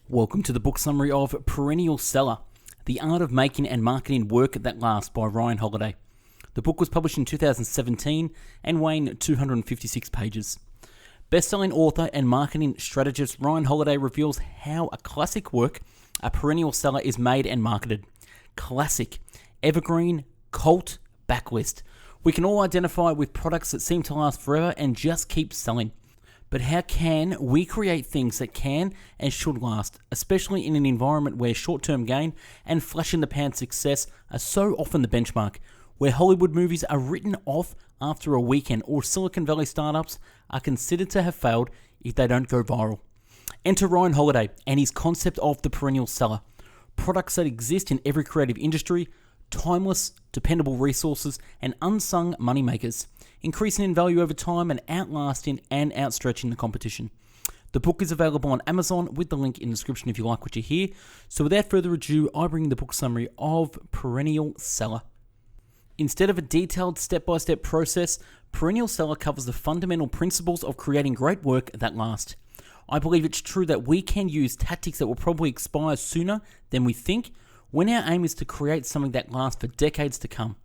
Welcome to the book summary of Perennial Seller, The Art of Making and Marketing Work That Lasts by Ryan Holiday. The book was published in 2017 and weighing 256 pages. Best-selling author and marketing strategist Ryan Holiday reveals how a classic work, a perennial seller, is made and marketed. Classic, evergreen, cult, backlist. We can all identify with products that seem to last forever and just keep selling. But how can we create things that can and should last, especially in an environment where short-term gain and flash-in-the-pan success are so often the benchmark, where Hollywood movies are written off after a weekend or Silicon Valley startups are considered to have failed if they don't go viral? Enter Ryan Holiday and his concept of the perennial seller. Products that exist in every creative industry, timeless, dependable resources, and unsung moneymakers, increasing in value over time and outlasting and outstretching the competition. The book is available on Amazon with the link in the description if you like what you hear. So without further ado, I bring the book summary of Perennial Seller. Instead of a detailed step-by-step process, Perennial Seller covers the fundamental principles of creating great work that last. I believe it's true that we can use tactics that will probably expire sooner than we think when our aim is to create something that lasts for decades to come.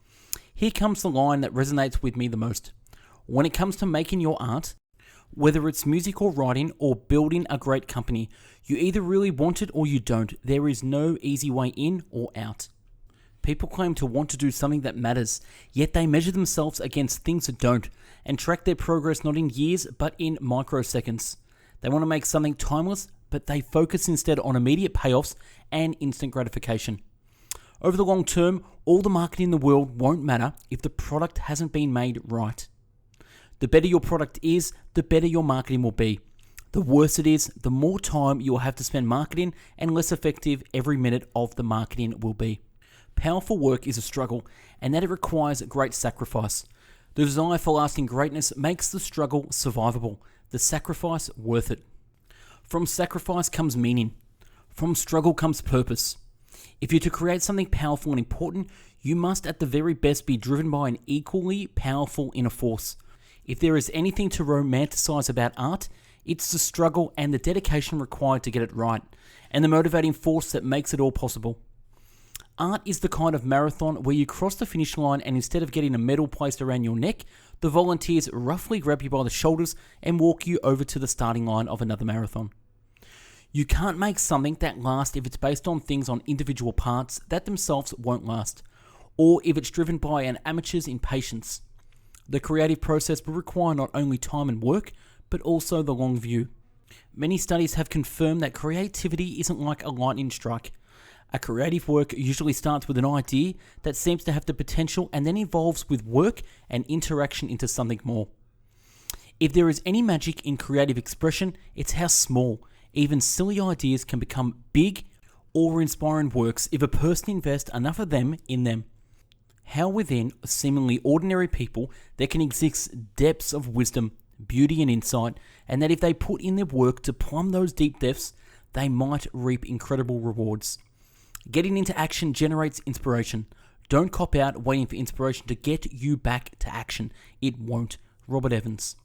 Here comes the line that resonates with me the most. When it comes to making your art, whether it's music or writing or building a great company, you either really want it or you don't. There is no easy way in or out. People claim to want to do something that matters, yet they measure themselves against things that don't, and track their progress not in years but in microseconds. They want to make something timeless, but they focus instead on immediate payoffs and instant gratification. Over the long term, all the marketing in the world won't matter if the product hasn't been made right. The better your product is, the better your marketing will be. The worse it is, the more time you will have to spend marketing and less effective every minute of the marketing will be. Powerful work is a struggle, and that it requires great sacrifice. The desire for lasting greatness makes the struggle survivable, the sacrifice worth it. From sacrifice comes meaning. From struggle comes purpose. If you're to create something powerful and important, you must at the very best be driven by an equally powerful inner force. If there is anything to romanticize about art, it's the struggle and the dedication required to get it right, and the motivating force that makes it all possible. Art is the kind of marathon where you cross the finish line and instead of getting a medal placed around your neck, the volunteers roughly grab you by the shoulders and walk you over to the starting line of another marathon. You can't make something that lasts if it's based on things on individual parts that themselves won't last, or if it's driven by an amateur's impatience. The creative process will require not only time and work, but also the long view. Many studies have confirmed that creativity isn't like a lightning strike. A creative work usually starts with an idea that seems to have the potential and then evolves with work and interaction into something more. If there is any magic in creative expression, it's how small, even silly ideas can become big or inspiring works if a person invests enough of them in them. How within seemingly ordinary people there can exist depths of wisdom, beauty and insight, and that if they put in their work to plumb those deep depths, they might reap incredible rewards. Getting into action generates inspiration. Don't cop out waiting for inspiration to get you back to action. It won't. Robert Evans.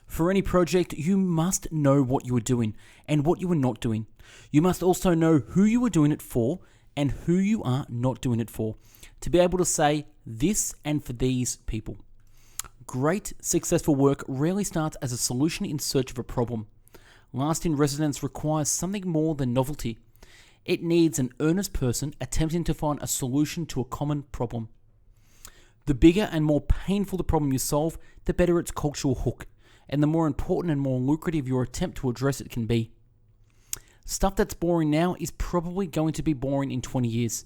For any project, you must know what you are doing and what you are not doing. You must also know who you are doing it for and who you are not doing it for, to be able to say this and for these people. Great, successful work rarely starts as a solution in search of a problem. Lasting resonance requires something more than novelty. It needs an earnest person attempting to find a solution to a common problem. The bigger and more painful the problem you solve, the better its cultural hook, and the more important and more lucrative your attempt to address it can be. Stuff that's boring now is probably going to be boring in 20 years.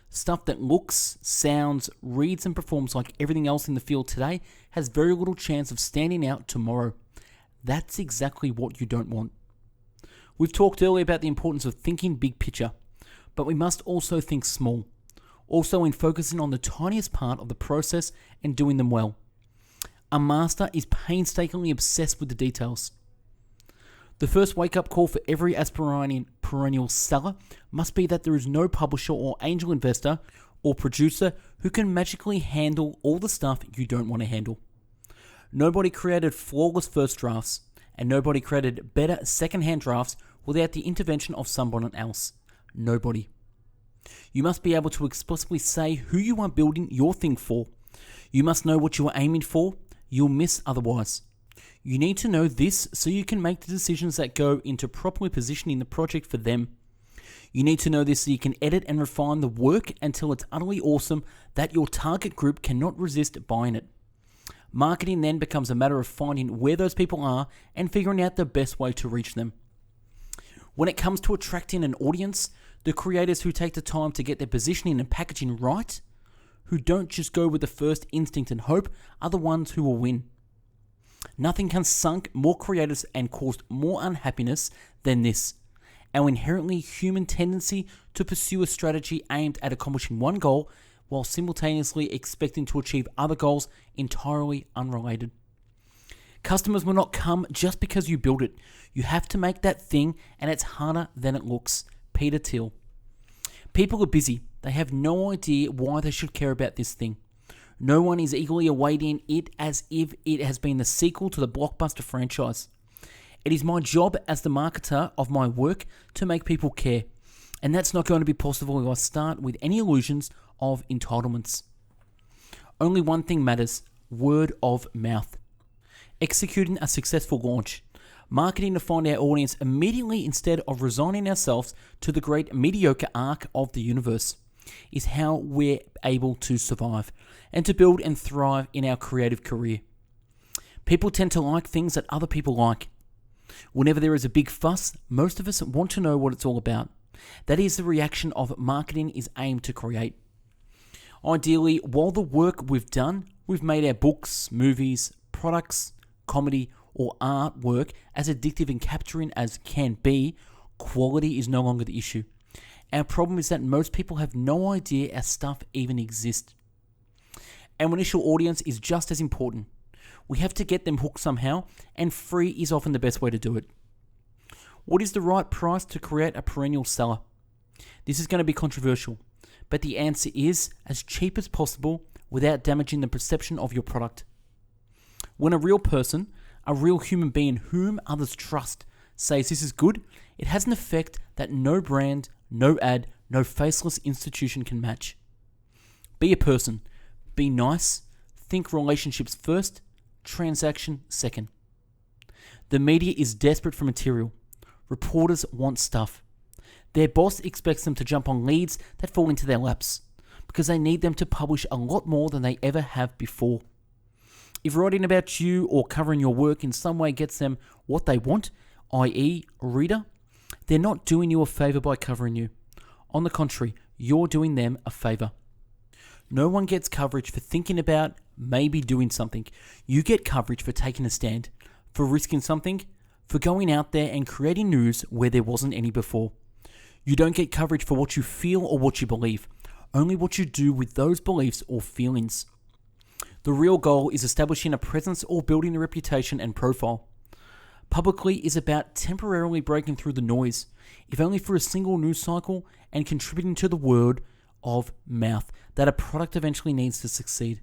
Stuff that looks, sounds, reads and performs like everything else in the field today has very little chance of standing out tomorrow. That's exactly what you don't want. We've talked earlier about the importance of thinking big picture, but we must also think small, also in focusing on the tiniest part of the process and doing them well. A master is painstakingly obsessed with the details. The first wake-up call for every aspiring perennial seller must be that there is no publisher or angel investor or producer who can magically handle all the stuff you don't want to handle. Nobody created flawless first drafts, and nobody created better second-hand drafts without the intervention of someone else? Nobody. You must be able to explicitly say who you are building your thing for. You must know what you are aiming for. You'll miss otherwise. You need to know this so you can make the decisions that go into properly positioning the project for them. You need to know this so you can edit and refine the work until it's utterly awesome that your target group cannot resist buying it. Marketing then becomes a matter of finding where those people are and figuring out the best way to reach them. When it comes to attracting an audience, the creators who take the time to get their positioning and packaging right, who don't just go with the first instinct and hope, are the ones who will win. Nothing can sunk more creators and caused more unhappiness than this. Our inherently human tendency to pursue a strategy aimed at accomplishing one goal while simultaneously expecting to achieve other goals entirely unrelated. Customers will not come just because you build it. You have to make that thing, and it's harder than it looks. Peter Thiel. People are busy. They have no idea why they should care about this thing. No one is eagerly awaiting it as if it has been the sequel to the blockbuster franchise. It is my job as the marketer of my work to make people care. And that's not going to be possible if I start with any illusions of entitlements. Only one thing matters: word of mouth. Executing a successful launch. Marketing to find our audience immediately instead of resigning ourselves to the great mediocre arc of the universe is how we're able to survive and to build and thrive in our creative career. People tend to like things that other people like. Whenever there is a big fuss, most of us want to know what it's all about. That is the reaction of marketing is aimed to create. Ideally, while the work we've done, we've made our books, movies, products, comedy, or artwork as addictive and capturing as can be, quality is no longer the issue. Our problem is that most people have no idea our stuff even exists. Our initial audience is just as important. We have to get them hooked somehow, and free is often the best way to do it. What is the right price to create a perennial seller? This is going to be controversial, but the answer is as cheap as possible without damaging the perception of your product. When a real person, a real human being whom others trust, says this is good, it has an effect that no brand, no ad, no faceless institution can match. Be a person. Be nice. Think relationships first. Transaction second. The media is desperate for material. Reporters want stuff. Their boss expects them to jump on leads that fall into their laps because they need them to publish a lot more than they ever have before. If writing about you or covering your work in some way gets them what they want, i.e. reader, they're not doing you a favor by covering you. On the contrary, you're doing them a favor. No one gets coverage for thinking about maybe doing something. You get coverage for taking a stand, for risking something, for going out there and creating news where there wasn't any before. You don't get coverage for what you feel or what you believe, only what you do with those beliefs or feelings. The real goal is establishing a presence or building a reputation and profile. Publicly is about temporarily breaking through the noise, if only for a single news cycle, and contributing to the word of mouth that a product eventually needs to succeed.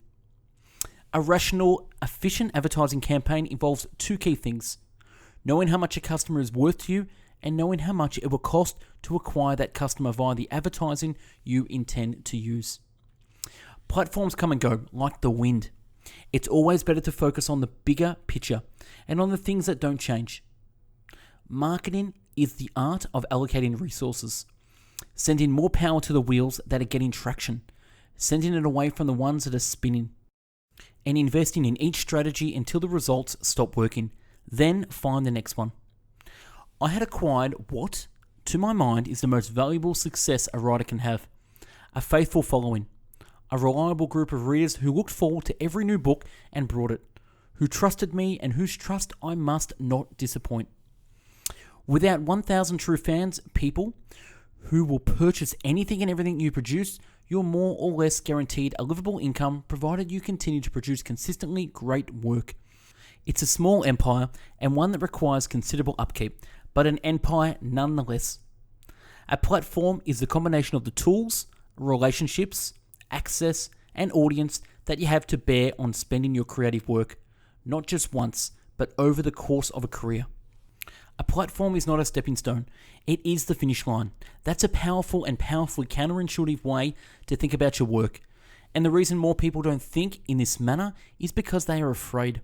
A rational, efficient advertising campaign involves two key things: knowing how much a customer is worth to you and knowing how much it will cost to acquire that customer via the advertising you intend to use. Platforms come and go like the wind. It's always better to focus on the bigger picture and on the things that don't change. Marketing is the art of allocating resources, sending more power to the wheels that are getting traction, sending it away from the ones that are spinning, and investing in each strategy until the results stop working. Then find the next one. I had acquired what, to my mind, is the most valuable success a writer can have: a faithful following. A reliable group of readers who looked forward to every new book and brought it, who trusted me and whose trust I must not disappoint. Without 1,000 true fans, people who will purchase anything and everything you produce, you're more or less guaranteed a livable income provided you continue to produce consistently great work. It's a small empire and one that requires considerable upkeep, but an empire nonetheless. A platform is the combination of the tools, relationships, access, and audience that you have to bear on spending your creative work, not just once, but over the course of a career. A platform is not a stepping stone. It is the finish line. That's a powerful and powerfully counterintuitive way to think about your work. And the reason more people don't think in this manner is because they are afraid.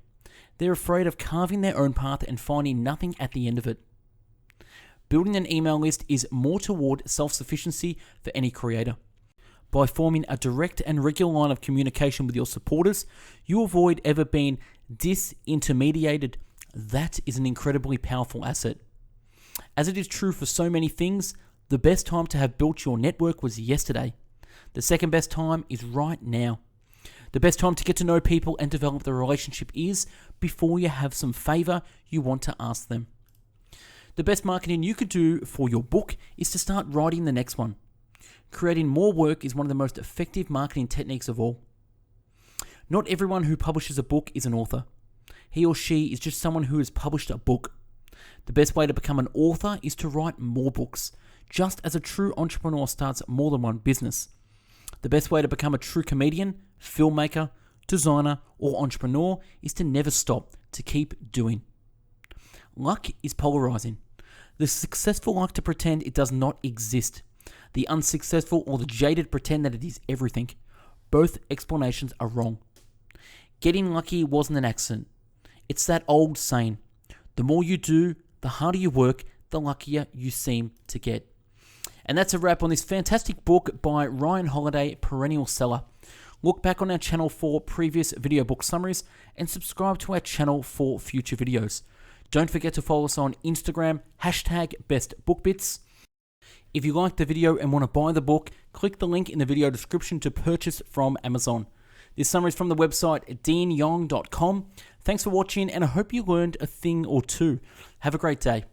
They're afraid of carving their own path and finding nothing at the end of it. Building an email list is more toward self-sufficiency for any creator. By forming a direct and regular line of communication with your supporters, you avoid ever being disintermediated. That is an incredibly powerful asset. As it is true for so many things, the best time to have built your network was yesterday. The second best time is right now. The best time to get to know people and develop the relationship is before you have some favor you want to ask them. The best marketing you could do for your book is to start writing the next one. Creating more work is one of the most effective marketing techniques of all. Not everyone who publishes a book is an author. He or she is just someone who has published a book. The best way to become an author is to write more books, just as a true entrepreneur starts more than one business. The best way to become a true comedian, filmmaker, designer, or entrepreneur is to never stop, to keep doing. Luck is polarizing. The successful like to pretend it does not exist. The unsuccessful or the jaded pretend that it is everything. Both explanations are wrong. Getting lucky wasn't an accident. It's that old saying, the more you do, the harder you work, the luckier you seem to get. And that's a wrap on this fantastic book by Ryan Holiday, Perennial Seller. Look back on our channel for previous video book summaries and subscribe to our channel for future videos. Don't forget to follow us on Instagram, #BestBookBits. If you liked the video and want to buy the book, click the link in the video description to purchase from Amazon. This summary is from the website deanyong.com. Thanks for watching, and I hope you learned a thing or two. Have a great day.